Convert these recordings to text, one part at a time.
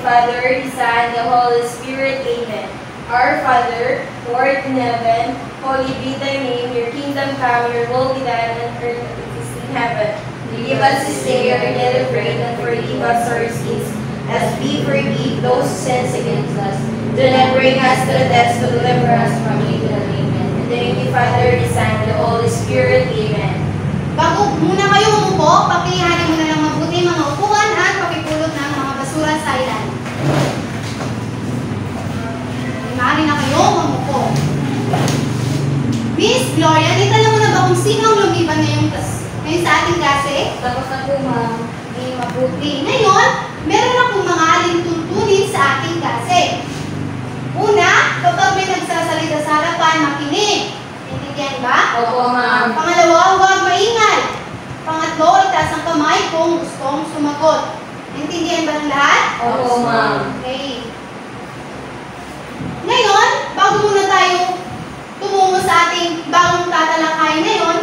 Father, the Son, the Holy Spirit. Amen. Our Father, who art in heaven, holy be thy name. Your kingdom come, your will be done on earth as it is in heaven. Give us this day our daily bread, and forgive us our sins, as we forgive those who sin against us. Do not bring us to the test, but deliver us from evil. Amen. In the name of the Father, the Son, and the Holy Spirit. Amen. Bago muna kayo umupo, pakilihanin muna ng mabuti mga upuan at pakipulot ng mga basura sa ilan. Maaari na kayo umupo. Miss Gloria, nitala mo na ba kung sino ang lumiban ngayon sa ating klase? Tapos na po, ma'am. Mabuti. Ngayon, meron akong mga alintuntunin sa ating klase. Una, kapag may nagsasalita sa harapan, makinig. Intindihan ba? Opo, ma'am. Pangalawa, huwag maingay. Pangatlo, itaas ang kamay kung gustong sumagot. Intindihan ba ng lahat? Opo, ma'am. Okay. Ngayon, bago muna tayo tumungo sa ating bagong tatalakayan ngayon,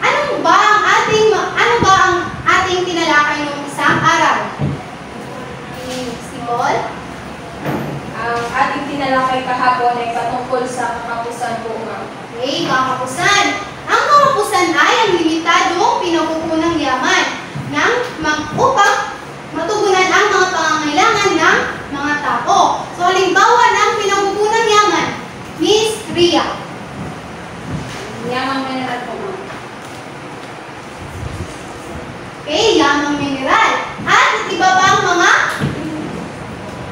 ano ba ang ating tinalakay ng isang araw? Si Paul? Ang ating tinalakay kahapon ay patungkol sa kakapusan po, ma'am. Okay, kakapusan. Ang kakapusan ay ang limitadong pinagkukunang yaman upang matugunan ang mga pangangailangan ng mga tao. So, halimbawa ng pinagkukunang yaman, Miss Ria. Yamang mineral po, ma'am. Okay, yamang mineral. At iba pang mga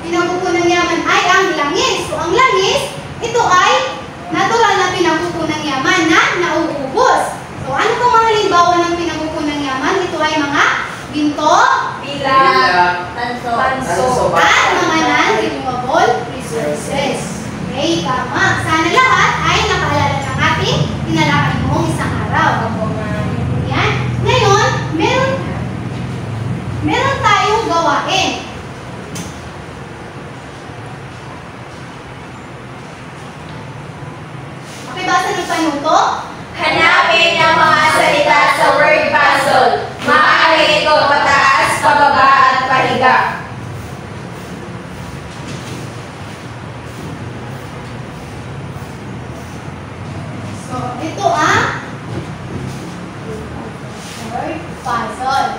pinagkukunang yaman ay ang langis. So, ang langis, ito ay natural na pinagkukunang yaman na nauubos. So, ano pong mga halimbawa ng pinagkukunang yaman? Ito ay mga ginto, Bilang, tanso, at mga non-renewable resources. Okay, tama. Sana lahat ay nakaalala ng ating tinalakay mong isang araw. Opo, ma'am. Yan. Ngayon, meron tayong gawain. Pakibasa ng panuto. Hanapin ang mga salita sa word puzzle. Maaari ito pataas, pababa, at pahiga. So, ito ang word puzzle.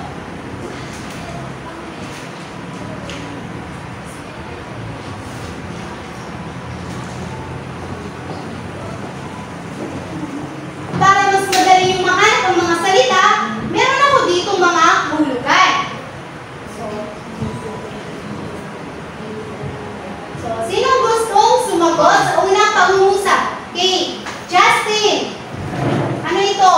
Para mas madali yung mahanap ang mga salita, meron ako dito mga hulugan. So, sino gustong sumagot sa unang pangungusap? Okay, Justin. Ano ito?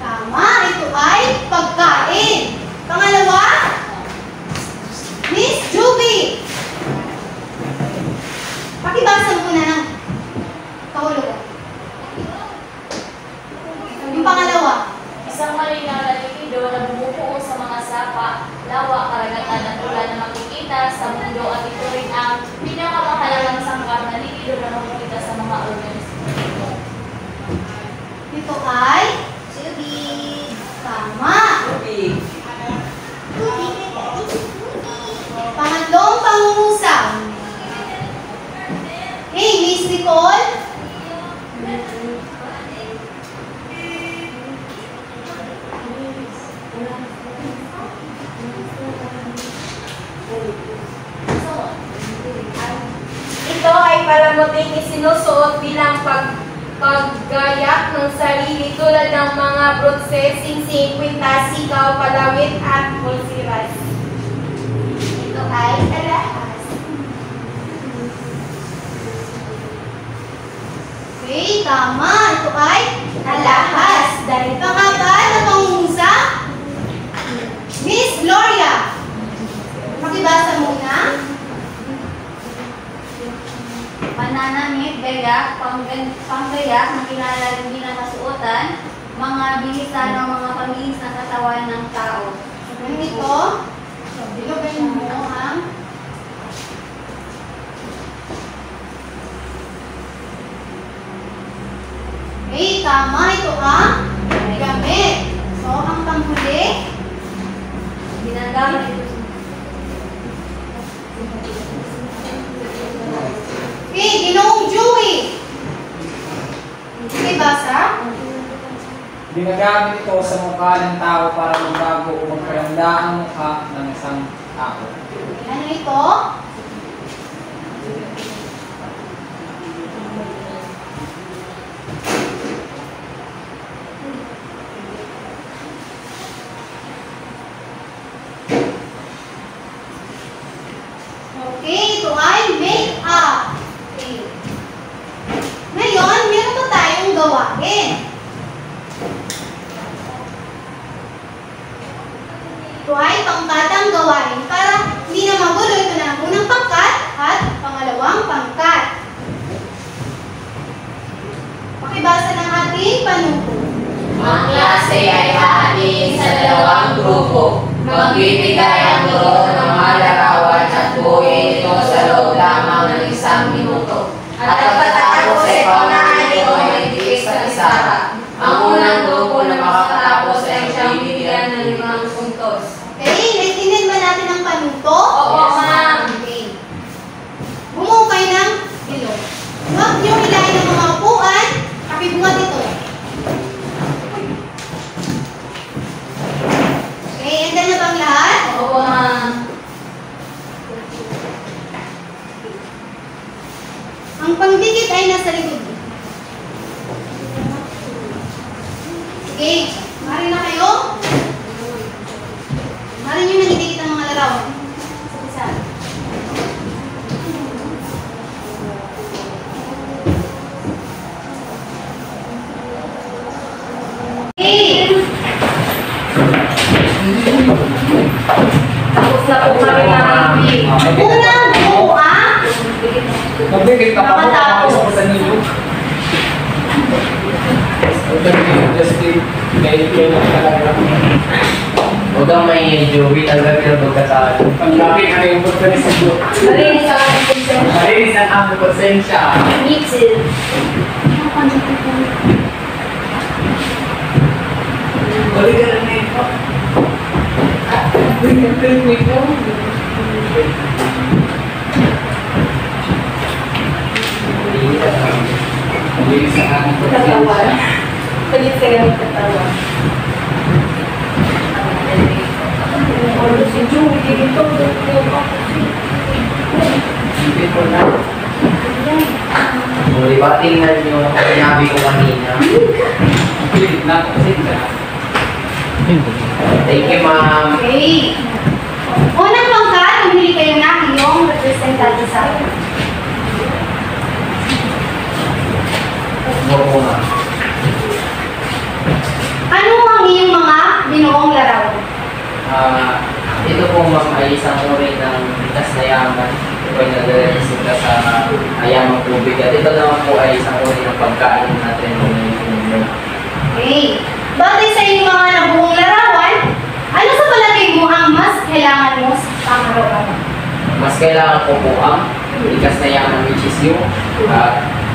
Tama, ito ay pagkain. Pangalawa, Miss Juby. Pakibasa muna ng kahulugan. Yung pangalawa. Isang malinaw na likido na bumubuo sa mga sapa, lawa, karagatan at ulan na makikita sa mundo at ito rin ang pinakamahalagang sangkap na likido na makikita sa mga organismo. Ito ay tubig. Tama. Pangatlong pangungusap. Hey, Miss Nicole. Ito ay palamuting isinusuot bilang paggayak ng sarili tulad ng mga brutse, singsing, kwintas, sikaw, palawit, at pulsiras. Ito ay alahas. Okay, tama. Ito ay alahas. Dahil pangapat na pangungusap, Miss Gloria. Makibasa muna. Pananamit, gayak, panggayak na kilala rin bilang kasuotan, mga bilisan ng mga pamihis na katawan ng tao. Ganito. So, bilugan mo ang Okay, tama. Ito ang gamit. So, ang panghuli, Ginagamit ito. okay, Ginoong Joey. Okay, basa. Ginagamit ito sa mukha ng tao para magbago o magpalanda ang mukha ng isang tao. Ano ito? Okay, ito ay make-up. Okay. Ngayon, meron pa tayong gawain. Ito ay pangkatang gawain para hindi na magulo. Ito na ang unang pangkat at pangalawang pangkat. Pakibasa ng ating panuto. Ang klase ay hahatiin sa dalawang grupo. Magbibigay ang guro ng mga larawan at buuin ito sa loob lamang ng 1 minuto. At pagkatapos ay paunahan ito ay higit sa isa. Ang unang grupo na makakatapos ay siyang bibigyan ng 5 puntos. Okay, naintindihan ba natin ang panuto? Opo, ma'am. Okay. Bumuo kayo ng ilong. Huwag niyo hilahin ng mga upuan. Kapibuhat ito. Okay, handa na bang lahat? Opo, ma'am. Ang pangdikit ay nasa likod. Okay, mari na kayo. Mari niyo nang idikit ang mga larawan. Isa. Okay. Tapos na po kami ng meeting. Unang buo ang Magbigay ka pa po Nakatapos. ako sa ninyo. Just kay talaga. Huwag kang maingay, Joey. Tanggapin ang pagkatalo. Panglaki na yung pagkanis ko. Malinis ang ating konsensya. Malinis ang aming konsensya. Mixed. Balik ka na ito. Malinis ang aming Katawa. konsensya. Palit ka ng katawa. Si Joey, dito. Hindi po na. O, di ba tingnan nyo ang sinabi ko kanina? Pilit na kasi ka. Thank you, ma'am. Okay. Unang pangkat, pumili kayo ng iyong representante sa akin. Opo, ma'am. Ano ang iyong mga binuong larawan? Ito po, ma'am, ay isang uri ng likas na yaman. Ito ay nagre-resita sa ayamang tubig. At ito naman po ay isang uri ng pagkain natin ngayon. Okay. Batay sa iyong mga nabuong larawan, ano sa palagay mo ang mas kailangan mo sa pang-araw-araw? Mas kailangan ko po ang likas na yaman, which is yung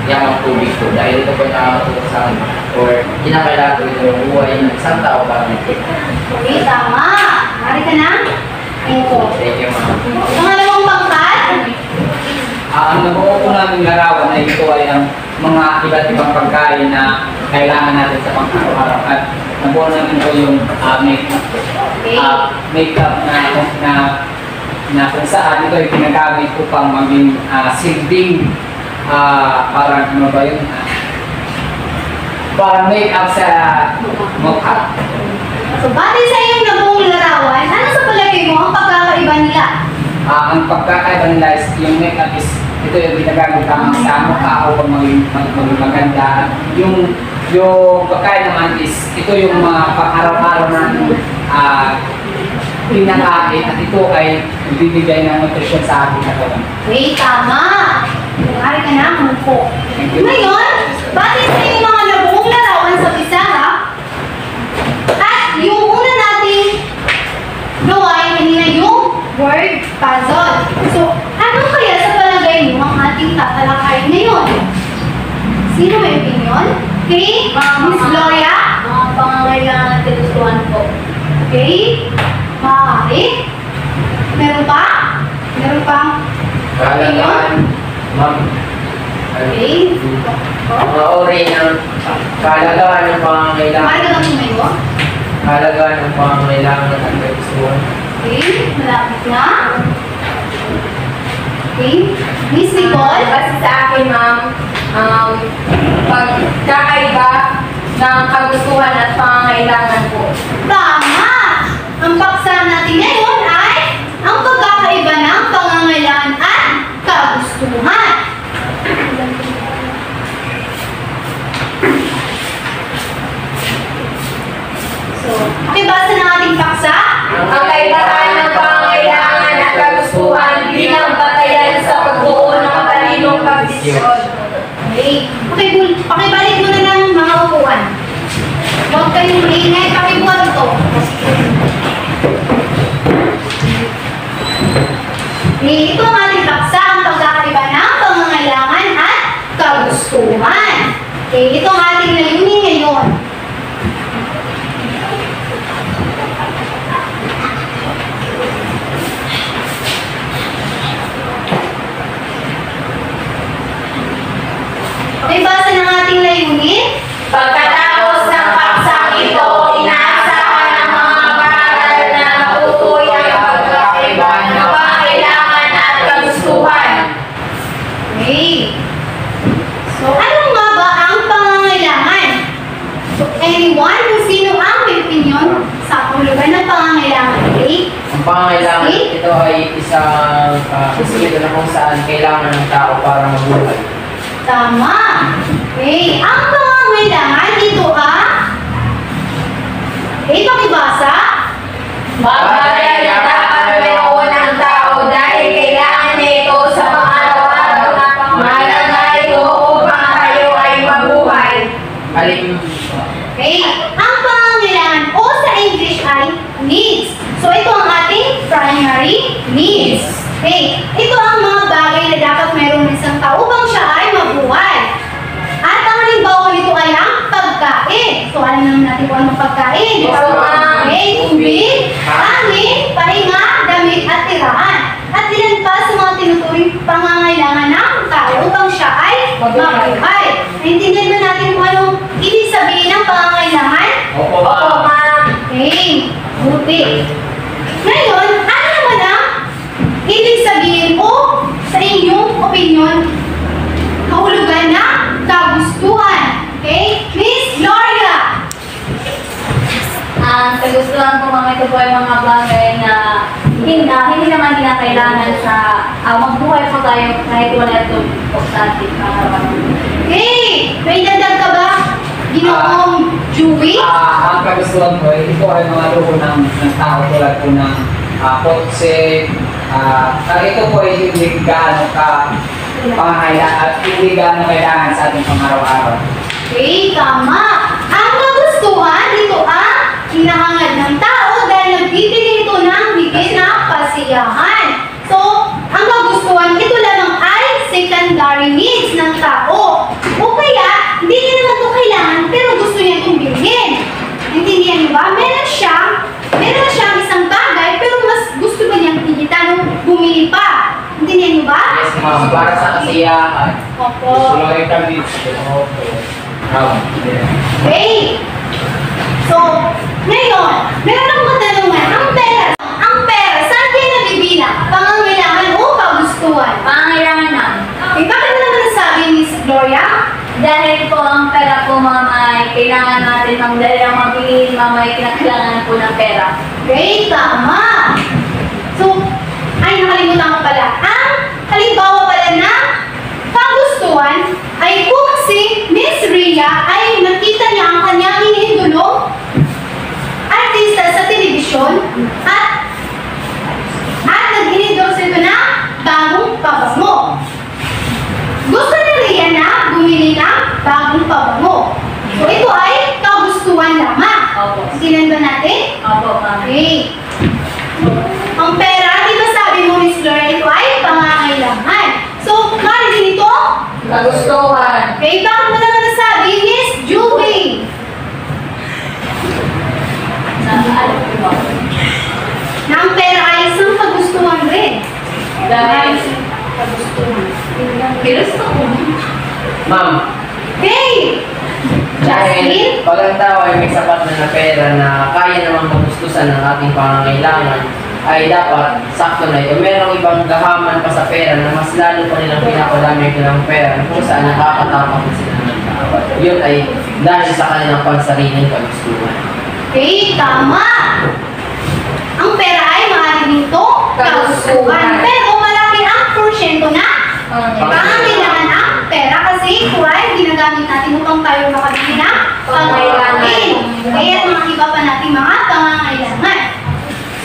yamang tubig po. Dahil ito po nakakatulong sa akin or kinakailangan ko ito yung buhay ng isang tao para nagkita. Okay, tama. Mari ka na. Ito. Thank you, ma'am. Pangalawang pangkat, Ang nabuo po namin larawan ay ito ay ang mga iba't ibang pagkain na kailangan natin sa pang-araw-araw. At nabuo namin po yung makeup. okay. Makeup na kung saan ito ay ginagamit upang maging silbing parang ano ba yun? Parang makeup sa mukha. So, batay sa iyong nabuong larawan, ano sa palagay mo ang pagkakaiba nila? Ang pagkakaiba nila is yung makeup is ito yung ginagamit lamang sa mukha upang maging maganda. Yung pagkain naman is ito yung mga pang-araw-araw na pinakain at ito ay bibigay ng nutrisyon sa ating katawan. Okay, tama. Mari ka na, umupo. Thank you. Ngayon, batay sa iyong mga nabuong larawan sa pizarra, at yung una nating gawain kanina yung word puzzle. So, ano kaya sa palagay mo ang ating tatalakayin ngayon? Sino may opinion? Okay? Miss Gloria? Mga pangangailangan at kagustuhan po. Okay? Maaari? Meron pa? Meron pa? Kahalagahan, ma'am. Okay? Mga uri ng kahalagahan ng pangangailangan. Maaari ka lang tumayo? Kahalagahan ng pangangailangan at kagustuhan. Okay? Malapit na? Okay? Miss Nicole? Kasi sa akin, ma'am, pagkakaiba ng kagustuhan at pangangailangan po. Tama! Ang paksa natin ngayon ay ang pagkakaiba ng pangangailangan at kagustuhan. So, pakibasa ng ating paksa. Ang kaibahan ng pangangailangan at kagustuhan bilang batayan sa pagbuo ng matalinong pagdesisyon. Okay. Pakibalik muna ng mga upuan. Huwag kayong maingay, pakibuhat ito. Okay, ito ang ating paksa, ang pagkakaiba ng pangangailangan at kagustuhan. Okay, ito ang ating layunin ngayon. Okay, basa ng ating layunin. Pagkatapos ng paksang ito, inaasahan ng mga karal na matutuloy ang pagkakaiba ng pangangailangan at kagustuhan. Okay. So, ano nga ba ang pangangailangan? So, anyone kung sino ang may opinion sa kahulugan ng pangangailangan? Okay? Ang pangangailangan ito ay isang iskito na kung saan kailangan ng tao para mabuhay. Tama. Okay. Ang pangangailangan ito pakibasa. Bagay na dapat meron ng tao dahil kailangan niya ito sa pang-araw-araw na mahalaga ito upang tayo ay mabuhay. Alin Okay. Ang pangangailangan o sa English ay needs. So, ito ang ating primary needs. Okay. Ito ang mga bagay na dapat meron ng isang tao upang siya ay mabuhay. At ang halimbawa nito ay ang pagkain. So, alam naman natin kung anong pagkain. Di ba? Okay. Tubig, hangin, pahinga, damit at tirahan. At ilan pa sa mga tinuturing pangangailangan ng tao upang siya ay mabuhay. Naintindihan ba natin kung anong ibig sabihin ng pangangailangan? Opo, Opo, ma'am. Okay, buti. Ngayon, ano naman ang ibig sabihin o sa inyong opinion, kahulugan ng kagustuhan? Okay? Miss Gloria! Ang kagustuhan ko mga ito po ay mga bagay na hindi naman kinakailangan sa magbuhay po tayo kahit wala itong importante pangarapan. Okay, may dadag ka ba? Ginoong Chewy? ang kagustuhan ko, ito ay mga luho ng tao tulad po ng kotse. Ito po ay hindi gaano ka pangangailangan at hindi gaano kailangan sa ating pang-araw-araw. Okay, tama. Ang kagustuhan, ito ang hinahangad ng tao dahil nagbibigay ito ng higit na kasiyahan. So, ang kagustuhan, ito lamang ay secondary needs ng tao. O kaya, hindi niya naman ito kailangan, pero gusto niya itong bilhin. Intindihan niyo ba? Meron siyang isang bagay, pero mas gusto ba niyang higitan nung bumili pa. Intindihan niyo ba? Yes, ma'am. Para sa kasiyahan. Opo. Sulay kami. Okay. So, ngayon, meron akong katanungan. Ang pera, saan kayo nabibilang? Pangangailangan o kagustuhan? Pangangailangan na. Eh, bakit mo naman nasabi, Miss Gloria? Dahil po ang pera po mamay, kailangan natin ma'am dahil ang mabili mamay, kinakailangan po ng pera. Okay, tama. So, ay, nakalimutan ko pala. Ang halimbawa pala ng kagustuhan ay kung si Miss Rhea ay nakita niya ang kanyang iniidolong artista sa telebisyon at nag-endorse ito na bagong pabango. Gusto ni Rhea na bumili ng bagong pabango. So, ito ay kagustuhan lamang. Opo. Sinan ba natin? Opo, ma'am. Okay. Ang pera, di ba sabi mo, Miss Gloria, ito ay pangangailangan. So, din ito? Kagustuhan. Okay, bakit mo naman masasabi, Miss Julie? Alam ko ba? Na ang pera ay isang kagustuhan rin. Dahil kagustuhan. Kilos ko. Ma'am, Okay! dahil Justin? pag ang tao ay may sapat na pera na kaya namang magustusan ng ating pangangailangan, ay dapat sakto na ito. Merong ibang gahaman pa sa pera na mas lalo pa nilang pinapadami ng pera kung saan nakakatapak sila ng tao. Yun ay dahil sa kanilang pansariling kagustuhan. Okay, tama! Ang pera ay maaaring dito kagustuhan. Pero malaki ang porsyento na pangangailangan ang pera kasi ito ay ginagamit natin upang tayo makabili ng pangangailangan. Kaya mga iba pa natin mga pangangailangan.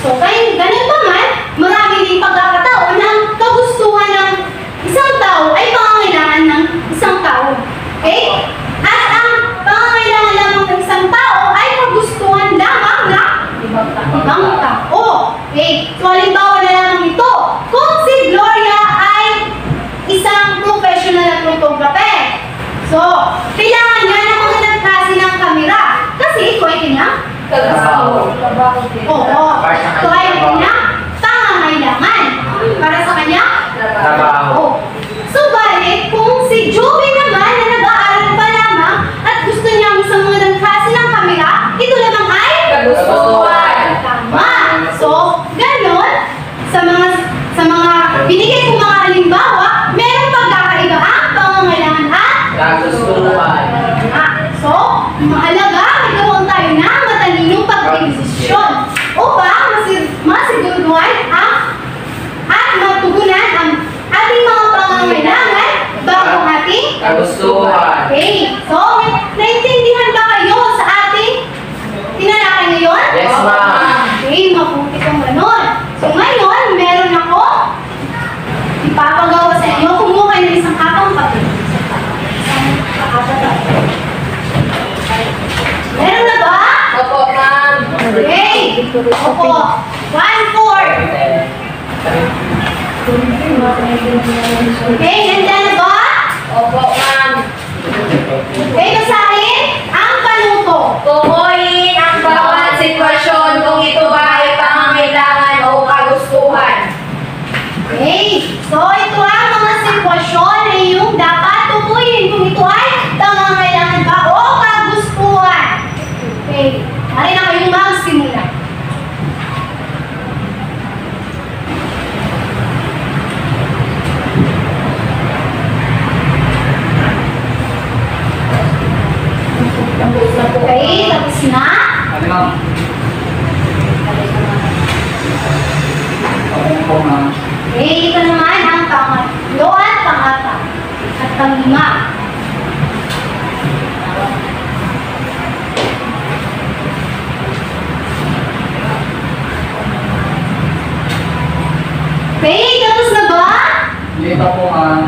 So, kaya ganun pa man, marami din pagkakataon ng kagustuhan ng isang tao ay pangangailangan ng isang tao. Okay? At ang pangangailangan lamang ng isang tao ay kagustuhan lamang ng ibang tao. Okay? So, halimbawa na lamang ito. Kung si Gloria ay isang professional na photographer. So, kailangan niya ng magandang klase ng kamera. Kasi ito ay kanyang Trabaho. oo. Ito ay kanyang pangangailangan para sa kanyang Trabaho. Subalit, kung si Joey naman na nag-aaral pa lamang at gusto niya ang isang magandang klase ng kamera, ito lamang ay Kagustuhan. tama. So, ganon, sa mga binigay kong mga halimbawa, merong pagkakaiba ang pangangailangan at Kagustuhan. So, mahalaga magkaroon tayo ng matalinong pagdesisyon upang masiguraduhan at matugunan ang ating mga pangangailangan bago ang ating Kagustuhan. Okay. So, naintindihan ba kayo sa ating tinalakay ngayon? Yes, ma'am. Okay, mabuti kang ganon. So, ngayon, meron ako ipapagawa sa inyo. Kumuha kayo ng isang kapang papel. Meron na ba? Opo, ma'am. Okay. Opo. 1-4. Okay, nandiyan na ba? Opo, ma'am. Okay, basahin ang panuto. Tukuyin ang bawat sitwasyon kung ito ba ay pangangailangan o kagustuhan. Okay, so ito ang mga sitwasyon na iyong dapat tukuyin kung ito ay pangangailangan ba o kagustuhan. Okay, hari na kayong magsimula. Okay, tapos na. Ano ma'am? Okay po ma'am. Okay, ito naman ang pangatlo at pangapat at panglima. Okay, tapos na ba? Hindi pa po ma'am.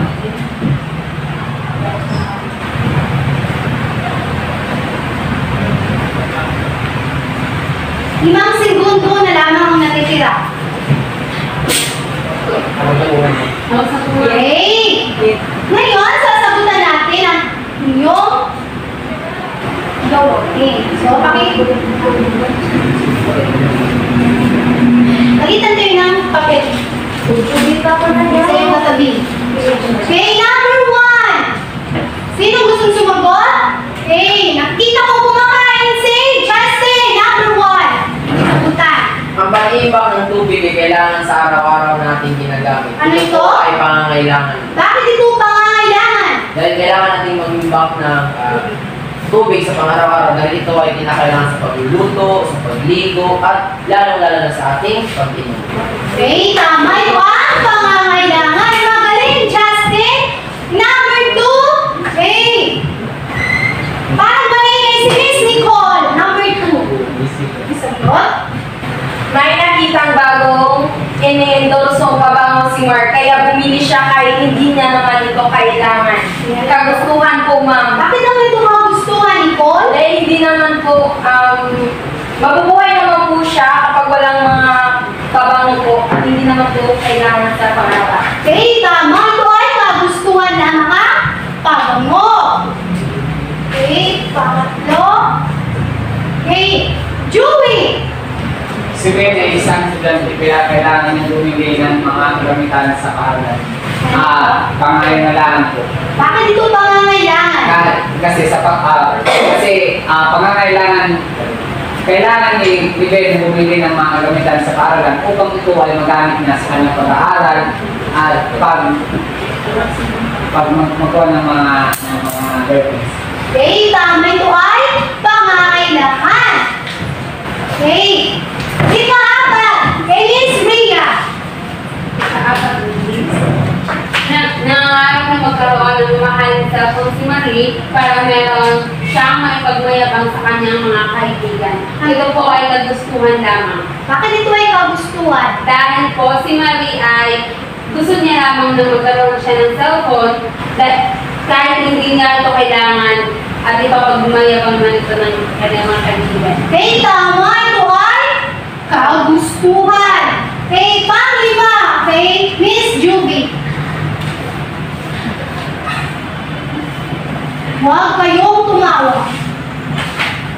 Limang segundo na lamang ang natitira. Okay! Ngayon, sasagutan natin ang inyong gawain. So, Palitan tayo ng papel. Sa iyong katabi. Okay, number 1. Sino gustong sumagot? Okay, nakita ko kumakain si Justin. Number 1. Sagutan. Ang pag-iimbak ng tubig ay kailangan sa araw-araw nating ginagamit. Ano ito? po ay pangangailangan. Bakit ito pangangailangan? Dahil kailangan nating mag-imbak ng tubig sa pang-araw-araw dahil ito ay kinakailangan sa pagluluto, sa pagligo, at lalong-lalo na sa ating pag-inom. Okay, tama ito ang pangangailangan. Magaling, Justin. Number 2. Okay. Parang maingay si Miss Nicole. Number 2. Sagot? May nakitang bagong ini-endorso pabango si Mark, kaya bumili siya kahit hindi niya naman ito kailangan. Kagustuhan po, ma'am. Bakit naman ito mga gustuhan, Nicole? Dahil hindi naman po, mabubuhay naman po siya kapag walang mga pabango po at hindi naman po kailangan sa pangaraw. Okay, tama. Ito ay kagustuhan na mga pabango. kagamitan sa paaralan. Pangangailangan po. Bakit ito pangangailangan? Kasi pangangailangan, kailangan ni Bebe bumili ng mga kagamitan sa paaralan upang ito ay magamit niya sa kanyang pag-aaral at pag magkuha ng mga girlfriends. Okay, tama, ito ay pangangailangan. Okay. Ika-apat, kay Miss Rhea. Nangangarap na magkaroon ng mahal sa si Marie para meron siyang maipagmayabang sa kanyang mga kaibigan. Ito po ay kagustuhan lamang. Bakit ito ay kagustuhan? Dahil po si Marie ay gusto niya lamang na magkaroon siya ng cellphone kahit hindi niya ito kailangan at ipapagmayabang man ito ng kanyang mga kaibigan. Okay, tama, ito ay kagustuhan. Okay, pang-lima, kay Miss Juby. Huwag kayong tumawa.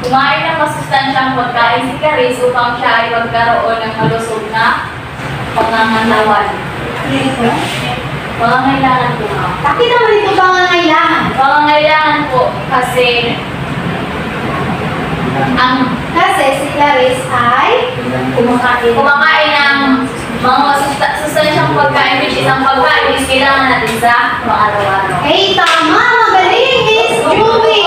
Kumain ng masustansyang pagkain si Charis upang siya ay magkaroon ng malusog na pangangalawan. Pangangailangan po nga. Bakit naman ito pangangailangan? Pangangailangan po kasi Kasi si Clarice ay kumakain ng mga sustansyang pagkain which is ang pagkain which kailangan natin sa araw-araw. okay, tama, magaling, Miss Juby.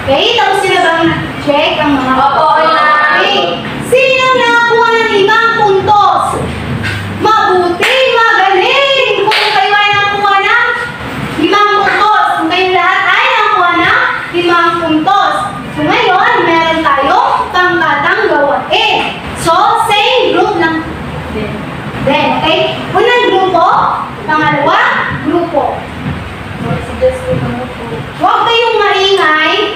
Okay, tapos sila bang check ang mga Opo, okay na. Okay. Sino nakakuha ng 5 puntos? Mabuti, magaling! Kung kayo ay nakakuha ng 5 puntos, kung kayo lahat ay nakakuha ng 5 puntos. So ngayon, meron tayong pangkatang gawain. So, same group lang. Then, okay? Unang grupo, pangalawang grupo. Huwag kayong maingay.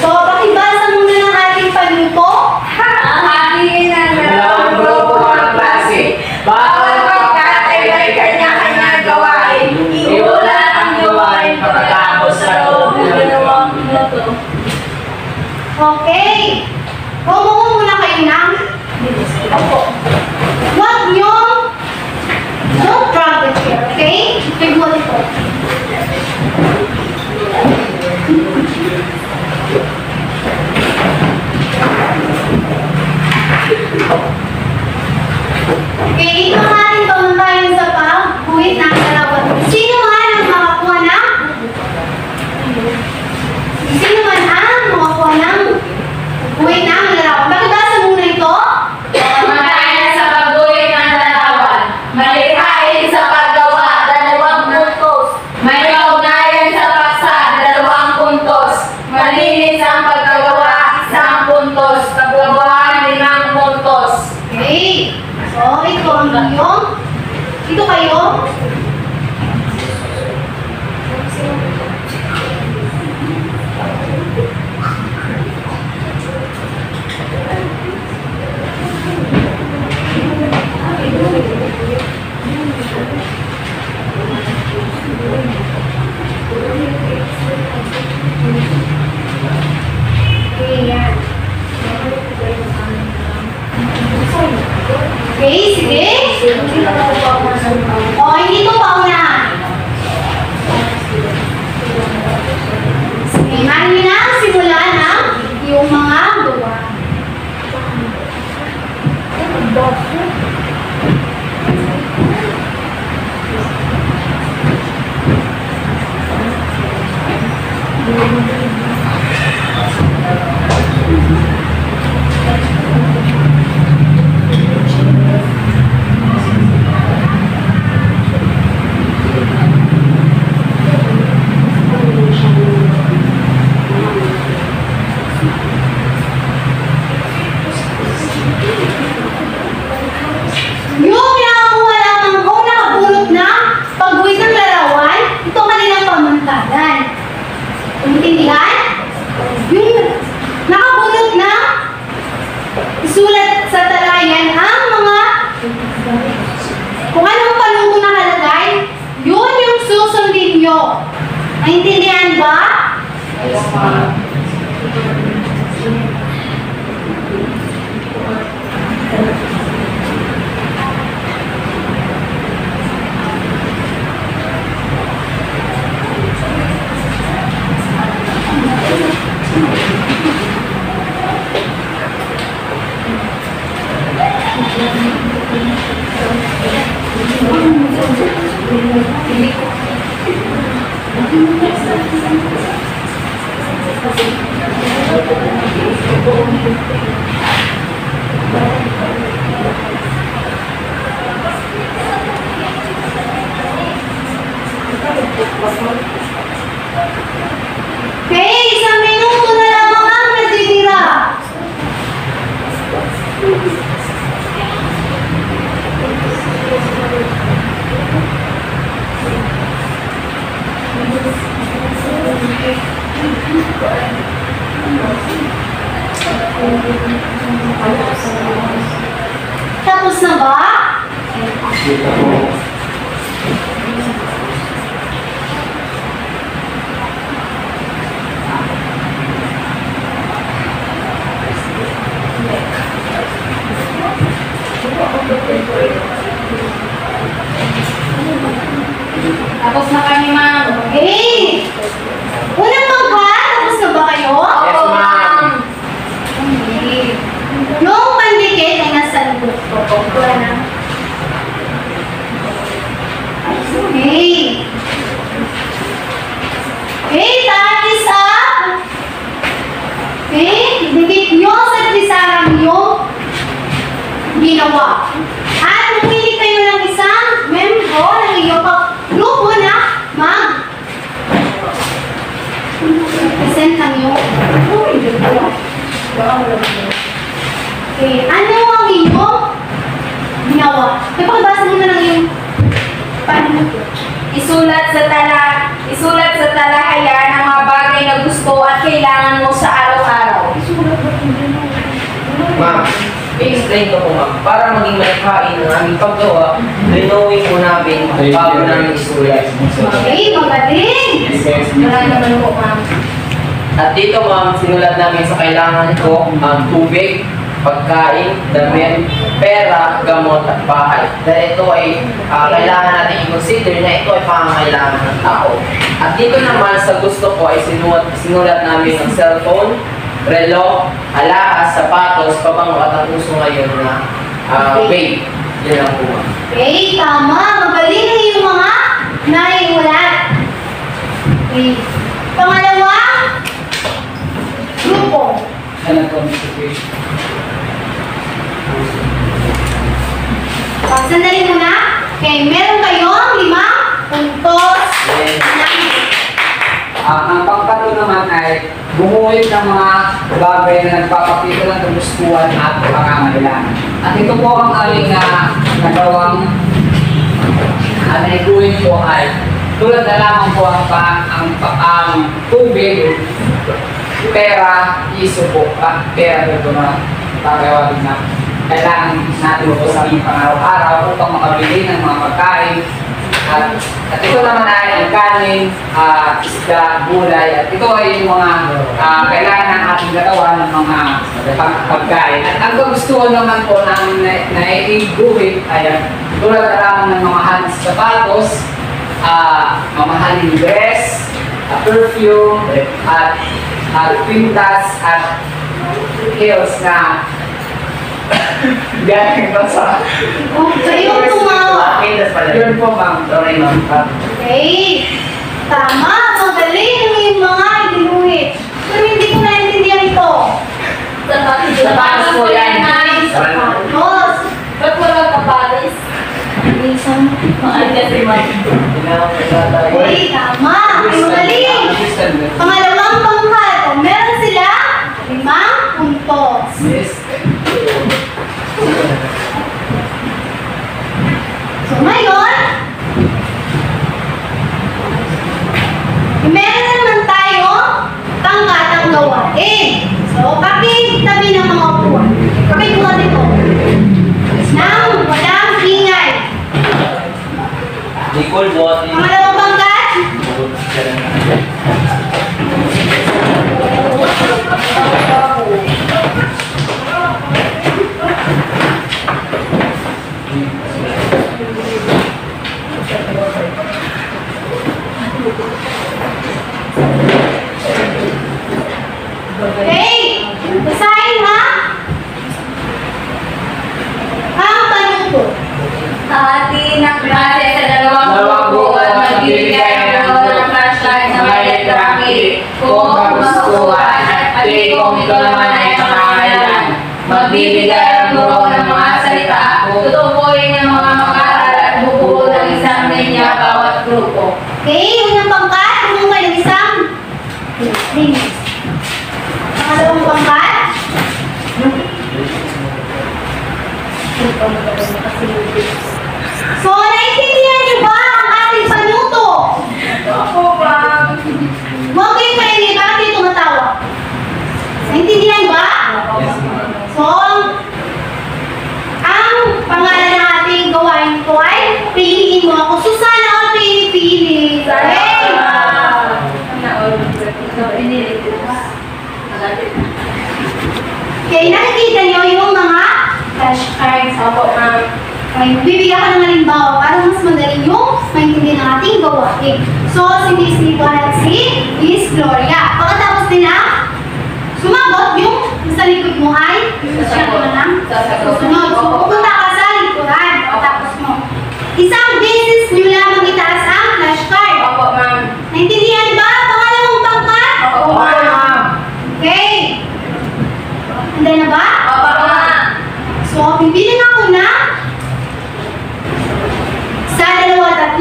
So, pakibasa muna ng ating panuto. Ang hatiin ng Dalawang grupo ng klase. Bawat pagkatay ay kanya-kanya gawain. Iulat ang gawain pagkatapos sa loob ng 2 minuto. Okay. Kumuha muna kayo ng opo. Huwag niyong don't drag the chair, okay? Tignan ito. Okay, ito natin pamuntayan sa pag-guhit ng dalawa. Sino man ang makakuha ng guhit ng larawan? Pakibasa muna ito. Kumakain sa pagguhit ng larawan. Malikhain sa paggawa, 2 puntos. May kaugnayan sa paksa, 2 puntos. Malinis ang pagkagawa, 1 puntos. Paggawa, 5 puntos. Okay. So, ito ang iyong. Ito kayo. Okay, yan. Okay, sige. O, hindi ito paunahan. Sige, mali na ang simula ng yung mga gawa. Yung nakakuha lamang o nakabulot na pagguhit ng larawan, ito kanilang pamantagan. Intindihan? Yung nakabulot na isulat sa talayan ang mga kung anong panuto nakalagay, yun yung susundin nyo. Naintindihan ba? Tapos na kami, ma'am. Okay. Unang pangkat, tapos na ba kayo? Yes, ma'am. Okay. Yung pandikit ay nasa likod ko. Wala na. Okay. Okay, that is up. Okay, dikit nyo sa tisarang yung ginawa. At pumili kayo ng isang membro ng iyong grupo na present ng iyong okay, ano ang iyong ginawa? Ipakabasa mo na lang yung paano mo. Isulat sa talahayan ang mga bagay na gusto at kailangan mo sa araw-araw. Ma'am, i-explain ko po ma'am. Para maging malikain ang aming paggawa, linawin po namin bago namin isulat. Okay, magaling! Wala naman po, ma'am. At dito ma'am, sinulat namin sa kailangan ko ang tubig, pagkain, damit, pera, gamot at bahay. Dahil ito ay kailangan natin i-consider na ito ay pangangailangan ng tao. At dito naman sa gusto ko ay sinulat namin ang cellphone, relo, alahas, sapatos, pabango at ang uso ngayon na vape. Yan lang po ma'am. Okay, tama. Magaling ang iyong mga naiulat. Okay. Pangalawang grupo. Sandali muna. Okay, meron kayong 5 puntos. Ang pangkatlo naman ay bumuhit ng mga bagay na nagpapakita ng kagustuhan at pangangailangan. At ito po ang aming nagawang naiguhin po ay tulad na lamang po ang tubig, pera, iso po, pera ito na pagawagin na kailangan natin po sa aming pang-araw-araw upang makabili ng mga pagkain. At ito naman ay ang kanin, isda, gulay, at ito ay yung mga kailangan ng ating katawan ng mga pagkain. At ang kagustuhan naman po ng naiiguhin ay tulad na lamang ng mamahaling sapatos, mamahaling dress, perfume, at pintas, at heels na galing pa sa Kayo tumawa. yun po ma'am. Sorry ma'am. Okay. Tama. Magaling ang iyong mga iginuhit. Pero hindi ko naintindihan ito. Sapatos po yan. Sapatos. Ba't walang kapalis? Minsan. Mahal kasi man. Okay, tama. Ay, magaling. Pangalawang pangkat. Meron sila 5 puntos. Yes. So ngayon, meron naman tayo pangkatang gawain. So, pakitabi ng mga upuan. Pakikuha dito. Nang walang ingay. Nicole, buhat din. Pangalawang pangkat. Okay, basahin ha. Ang panuto. Atin ang klase sa dalawang grupo at magbibigay ng flashlight na may letraki kung magustuhan at pati kung ito naman ay pangangailangan. Magbibigay ang guro ng mga salita, tutukuyin ng mga mag-aaral at bubuo ng isang linya bawat grupo. Okay, unang pangkat, kumuha ng isang linis. Pangalawang pangkat. So, naintindihan niyo ba ang ating panuto? Opo, ma'am. Huwag kayong maingay, bakit kayo tumatawa? Naintindihan ba? So, ang pangalan ng ating gawain ko ay piliin mo ako. Susana o pinipili. Okay? Okay, nakikita niyo yung mga flashcards. Opo, ma'am. Okay, bibigyan ka ng halimbawa para mas madali yung maintindihan ng ating gawain. Okay. So, si Miss Nicole at si Miss Gloria. Pagkatapos nila, sumagot yung sa likod mo ay siya ko na susunod. So, pupunta ka sa likuran. Pagkatapos mo. Isang beses nyo lamang itaas ang flashcard. Opo, ma'am. Naintindihan ba? Pangalawang pangkat? Opo, ma'am. Okay. Handa na ba? Opo, ma'am. So, pipiling ako na sa 2, 3.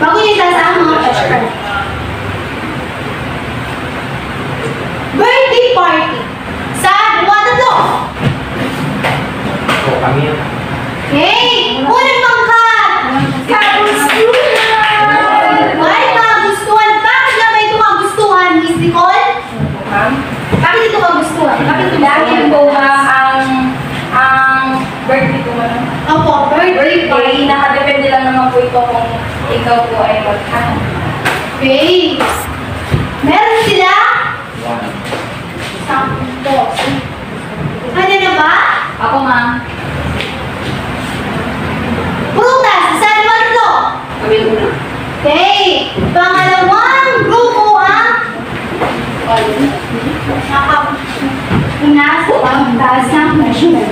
Bago nyo itaas ang mga flashcard. Birthday party. Sa 2, 3. kami yan. Okay. Unang pangkat. Ay, kagustuhan. Bakit na ba ito kagustuhan, Miss Nicole? Ma'am? Bakit ito kagustuhan? Bakit ito Dahil po, kagustuhan? ma'am, ang birthday ko, ma'am. Opo, birthday party. Birthday, nakadepende lang naman po ito kung ikaw po ay magkano. Okay. Meron sila? One. 10. Ano na ba? Ako, ma'am. Prutas. Sa 2, 3. Kami muna. Okay. Pangalawang grupo ang nakapuna sa pagtaas ng pressure.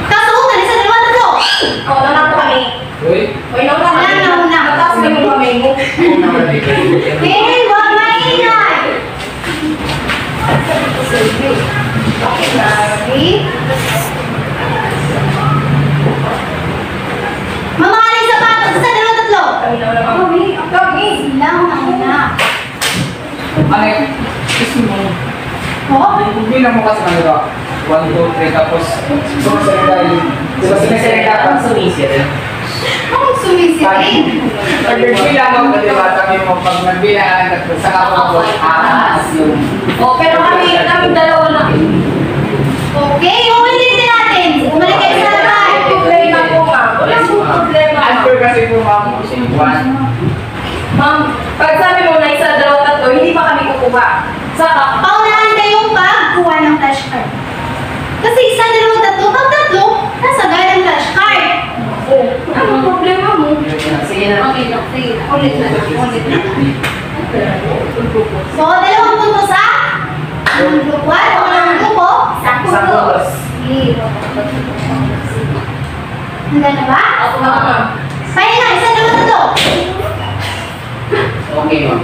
Kasuotan, isa, 2, 3. Oo, na po kami. Uy. Uy, nauna kami. Wala, nauna. Mataas mo yung kami mo. Okay, huwag maingay. Okay, ma'am. Okay. Mamahaling sapatos, isa, 2, 3. Kami nauna, ma'am. Kami. Sila ang nauna. Ano yun? Gusto mo. Oh, Bilang mo kasi ano ba? 1, 2, 3, tapos sumisalita yun. Diba sumisalita ka? Sumisalita. akong sumisirin. Pag nagbilang mo, diba, sabi mo, pag nagbilang, saka ako, aas yung... Oh, pero kami dalawa lang. Okay, ulitin natin. Bumalik kayo sa labas. Problema po, ma'am. Wala pong problema, ma'am. Answer kasi po, ma'am, one. Ma'am, pag sabi mo na isa, 2, 3, hindi pa kami kukuha. Saka, Paunahan kayong pagkuha ng flashcard. Kasi isa, 2, 3, pag 3, nasa gaya ng flashcard. anong problema mo? Sige na. Okay, sige. Ulit na. Ulit na. So, 2 puntos sa ang grupo 1, ang grupo, Isang puntos. Sige. Handa na ba? Ako, ma'am. Pahinga, isa, 2, 3. Okay, ma'am.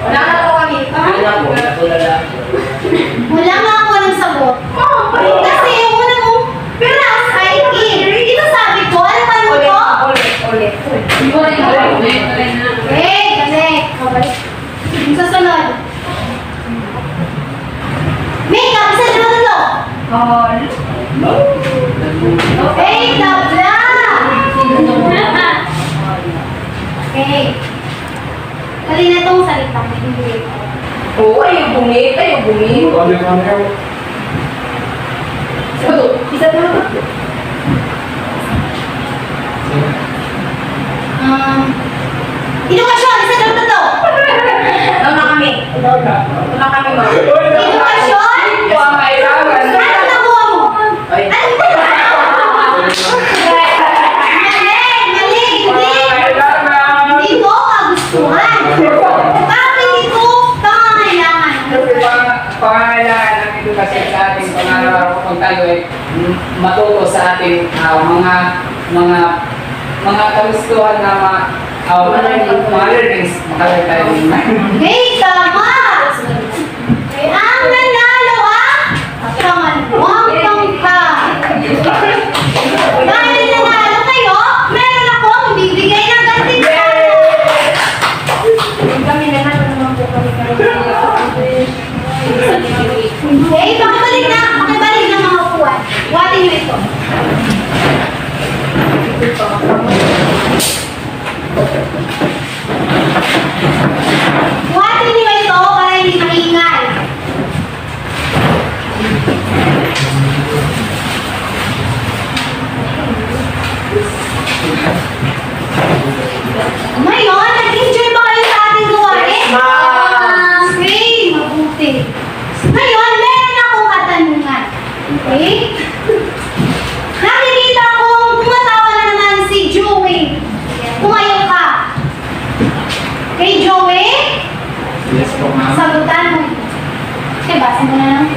Wala na po kami. Ano na po? Natulala. Wala nga ako ng sagot. Kasi yung una mong piras ay Ito sabi ko, ano tanong ko? Ulit. Ulit na. Okay, kasi, okay. Yung susunod. Makeup, isa, 2, 3. Okay, tabla. Okay. Dali na itong salita. Oo, ayaw bumit. Isa, 2, 3. Edukasyon, isa, 2, 3. Nauna kami. Nauna kami, ma'am. Edukasyon? Ang kailangan. Ano nakuha mo? Ay. Mali, hindi ko kagustuhan. Bakit ito pangangailangan? Kasi pangangailangan ng edukasyon sa ating pangaraw kung tayo ay matuto sa ating mga kagustuhan na mga learnings, makaroon tayo ng Okay, tama! Okay, ang nanalo pangalawang pangkat. Dahil nanalo kayo, meron akong ibibigay na gantimpala. Kami na naman po kami. Okay, pakibalik na mga upuan. Buhatin niyo ito. Buhatin niyo ito para hindi maingay. Simulan lang.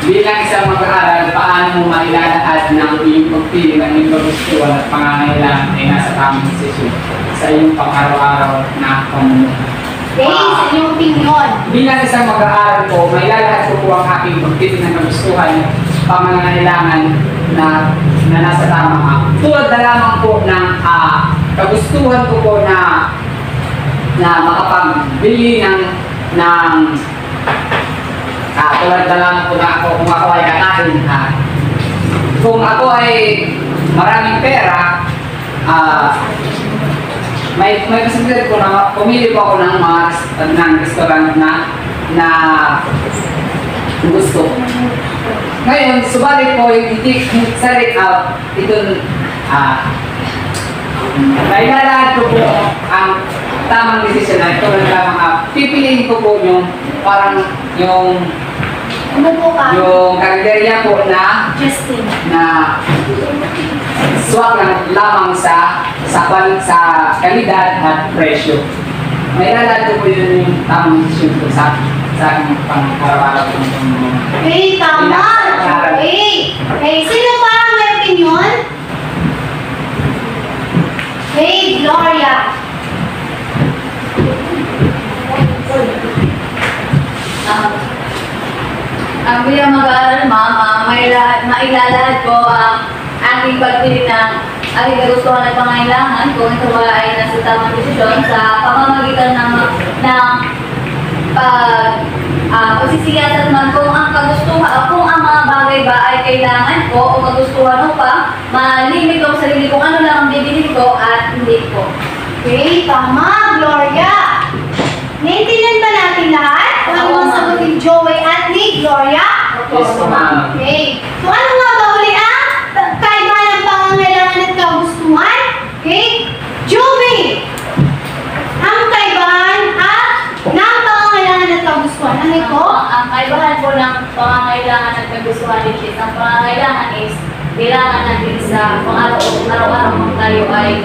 Bilang isang mag-aaral, paano mo mailalahad ng iyong pagpili ng iyong kagustuhan at pangangailangan ay nasa tamang desisyon sa iyong pang-araw-araw na pamumuhay? Okay, sa inyong opinion. Bilang isang mag-aaral po, mailalahad ko po ang aking pagpili ng kagustuhan at pangangailangan na nasa tamang tulad na lamang po ng kagustuhan ko po na makapagbili ng tulad na lamang po na ako kung ako ay kakain kung ako ay maraming pera may kasabihan ko na pumili po ako ng restaurant na gusto. Ngayon, subalit po yung set it out, ito mailalahad ko po ang tamang desisyon na ito lang pipiliin ko po yung parang yung Umupo ka. yung karinderya po na Justin. swak lang lamang sa kalidad at presyo. Mailalahad ko po yun yung tamang desisyon ko sa aking pang-araw-araw ko. Okay, tama. Okay. Okay, sino pa ang may opinion? Okay, Gloria. Ang bilang mag-aaral, ma'am, mailalahad ko ang aking pagpili ng aking kagustuhan at pangailangan kung ito ba ay nasa tamang desisyon sa pamamagitan ng pagsisiyasat man kung ang mga bagay ba ay kailangan ko o kagustuhan ko pa, malimit ko ang sarili kung ano lang ang bibili ko at hindi ko. Okay, tama, Gloria. Naintindihan ba natin lahat? Kung ano ang sagot ni Joey at ni Gloria? Yes, ma'am. Okay. So ano nga ba uli ang kaibahan ng pangangailangan at kagustuhan? Okay? Joey! Ang kaibahan ng pangangailangan at kagustuhan. Ano ito? Ang kaibahan po ng pangangailangan at kagustuhan is ang pangangailangan is kailangan natin sa araw-araw kung tayo ay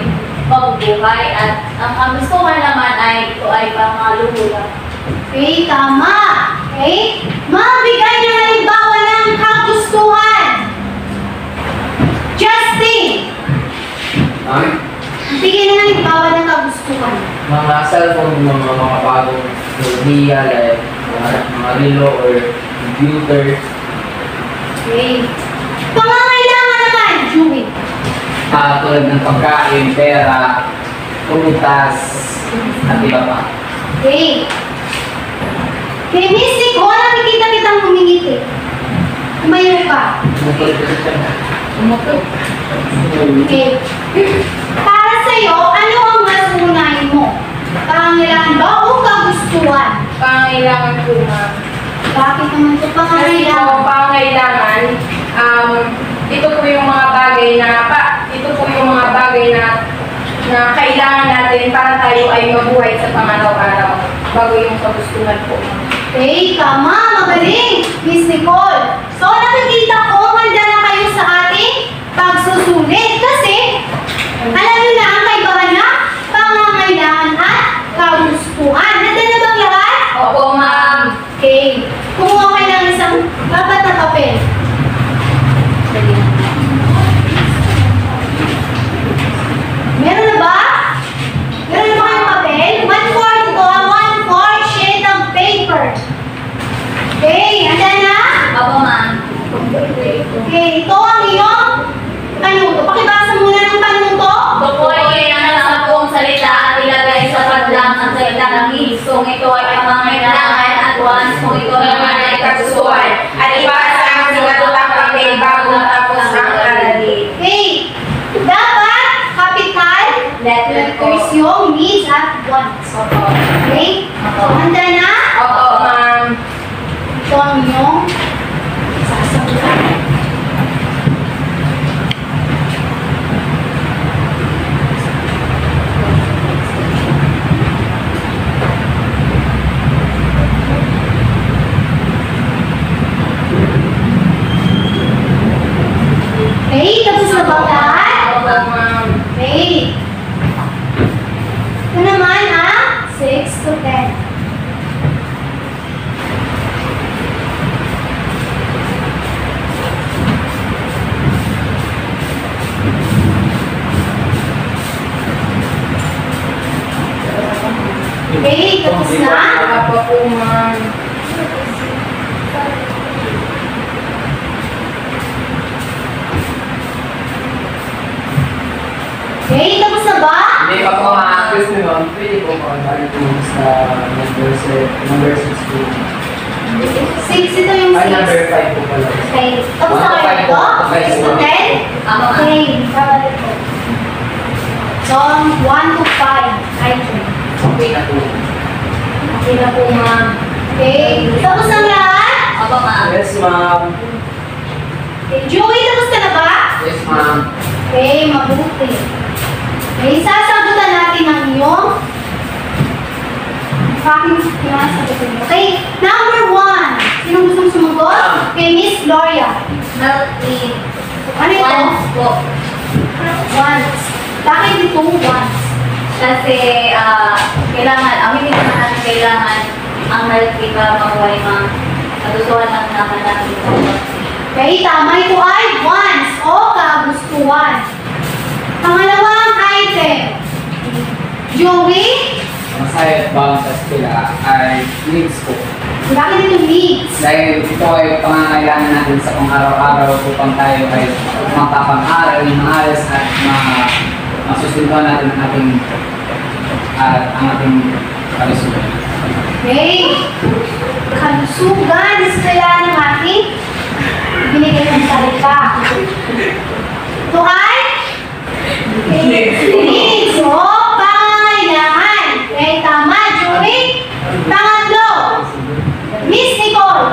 mabubuhay at ang kagustuhan naman ay ito ay pangaluho lang. Okay, tama. Okay? Mabigay ng halimbawa ng kagustuhan. Justin! Bigyan ng halimbawa ng kagustuhan. Mga cellphone, mga bagong teknolohiya, like mga relo or computer. Okay. Pangangailangan naman, Joey. Tulad ng pagkain, pera, prutas, at iba pa. Okay. Kay Mystic, nakikita kitang humingiti. Tumayo ka. Okay. Para sa'yo, ano ang mas unahin mo? Pangangailangan ba o kagustuhan? Pangailangan po, ma'am. Bakit naman ito Kasi pangangailangan? po, pangailangan, ito po yung mga bagay na kailangan natin para tayo ay mabuhay sa pangaraw-araw bago yung kagustuhan po. Okay, tama, magaling, Miss Nicole. So, nakikita ko, handa na kayo sa ating pagsusulit. Kasi, alam niyo na ang kaibahan na pangangailangan at kagustuhan. Handa na bang lahat? Opo, ma'am. Okay. Kumuha kayo ng isang dapat na papel. Meron na ba? Meron na ba kayong papel? 1/4 ito, 1/4 sheet of paper. Okay, handa na? Opo, ma'am. Okay, ito ang iyong tanong to. Pakibasa muna ng tanong to. Ito po ay kailangan sa buong salita at ilagay sa padlang ang salita ng needs. Kung ito ay pangangailangan at once kung ito naman ay kagustuhan. At ipasa ang sinatutang papel bago matapos ang aralin. Okay, dapat capital letters yung needs at wants. Okay? So, handa na? Opo, ma'am. Ito ang iyong sasagutan. Okay, tapos na ba ang lahat? Opo, ma'am. Okay. Ito naman ang 6 to 10. Okay, tapos na. Apa po, ma'am. Okay, tapos na ba? Hindi pa po ma-access nyo nun. Pwede po makabalik po sa number 6 po. 6, ito yung Ay, 6. number 5 po pala. Okay, tapos na kayo ito? 6 to 10? Ako nga. Okay, babalik ko. So, 1 to 5. Ay, Okay na po. okay na po, ma'am. Okay, tapos na lahat? Ako nga. Yes, ma'am. Okay, Joey, tapos ka na ba? Yes, ma'am. Okay, mabuti. Okay, sasagutan natin ang iyong aking sinasagutan mo. Okay, number 1. Sinong gustong sumagot? Okay, Miss Gloria. Milky. Ano ito? Once po. Once. Bakit ito once? Kasi kailangan, hindi naman natin kailangan ang milky para makuha yung mga kagustuhan lang naman natin. Okay, tama ito ay once o kagustuhan. Pangalawang item. Joey, Masaya at bawang sa eskwela ay needs po. bakit ito needs? Dahil ito ay pangangailangan natin sa pang-araw-araw upang tayo ay mapapang-aral ng maayos at masusunduan natin ang ating kalusugan. Okay. Kalusugan, eskwela ng ating binigay ng salita. Ito ay needs o pangangailangan. Okay, tama, Joey. Pangatlo, Miss Nicole.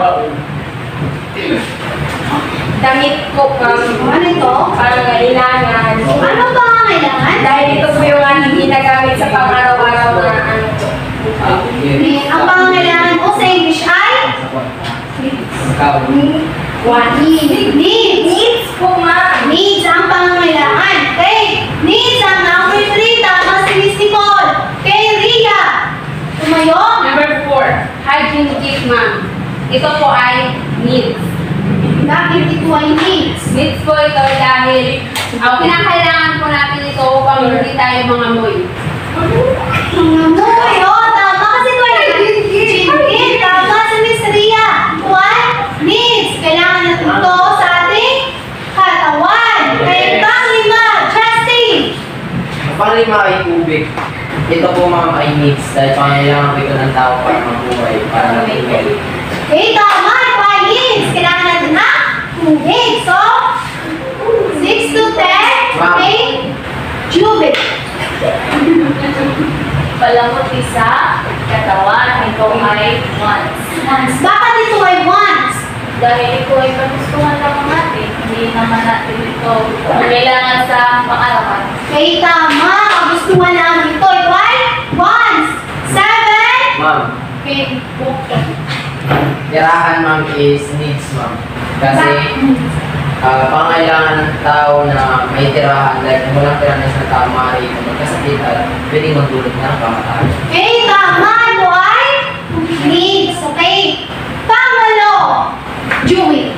Damit po, ma'am. Ano ito? Pangangailangan. Ano pangangailangan? Dahil ito po yung ating ginagamit sa pang-araw-araw na ano po. Okay, ang pangangailangan po sa English ay needs. Needs po, ma'am. Needs ang pangangailangan. Okay, needs ang number 3. Tama si Miss Nicole. Okay, Rhea. Tumayo. Number 4, hygiene kit, ma'am. Ito po ay needs. Bakit ito ay needs? Needs po ito dahil kinakailangan po natin ito upang hindi tayo mangamoy. Nangamoy, tama kasi ito ay hygiene. Tama si Miss Rhea. Ito ay needs. Kailangan natin ito sa ating katawan. Kaya pang-lima, Justin. Panglima ay tubig. Ito po ma'am ay needs dahil pangailangan ko ito ng tao para mabuhay, para mabuhay. Okay, tama. Ito ay needs. Kailangan natin na tubig. So, 6 to 10. Okay? Tubig. Palamot sa katawan, ito ay once. Once. Bakit ito ay once? Dahil ito ay kagustuhan lang natin, hindi naman natin ito kailangan sa pang-arawan. Okay, tama. Kagustuhan namin ito. Ito ay once. 7. Ma'am, Okay, tirahan ma'am is needs ma'am. Kasi pangailangan ng tao na may tirahan, like kung walang tirahan ng isang tao, maaari ito magkasakit at pwedeng magdulot ng kamatayan. Okay, tama. Ito ay needs. Okay. Pangalo. Joey.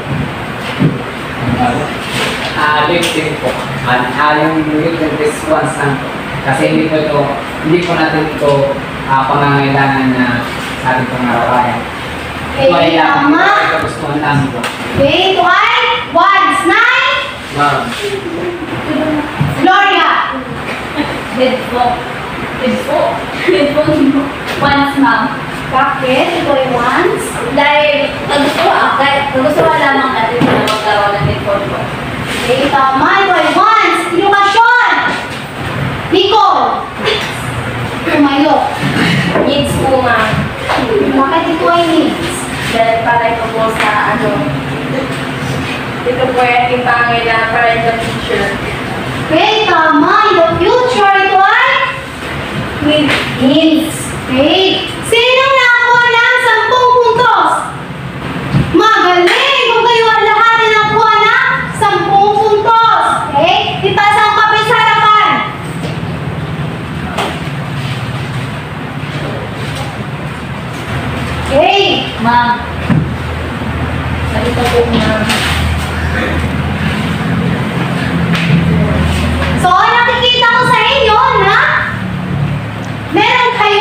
Lifting po. Yung lifting is once lang po. Kasi hindi po natin ito pangangailangan na sa ating pang-araw-araw. Ito ay Okay, tama. kagustuhan lang po. Okay, ito ay once. 9. Ma'am, Gloria. Headphone. Headphone. Headphone. Once, ma'am. Bakit? Ito ay once. Dahil kagustuhan lamang natin na magkaroon ng headphone po. Okay, tama. Ito ay once. Edukasyon. Nicole. Tumayo. Needs po, ma'am. Bakit ito ay needs? Dahil para ito po sa ito po yung ating pangangailangan para in the future. Okay, tama. In the future, ito ay needs. Okay. Sinong nakakuha ng 10 puntos? Magaling! Kung kayo ang lahat ay nakakuha ng 10 puntos. Okay? Itaas ang papel sa harapan. Okay. Ma'am. Salita po, ma'am. So, nakikita ko sa inyo na meron kayo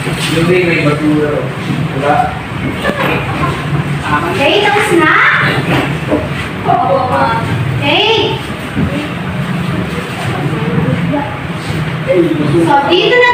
Luwi may basura. Wala. Okay, tapos na? Okay. So, dito na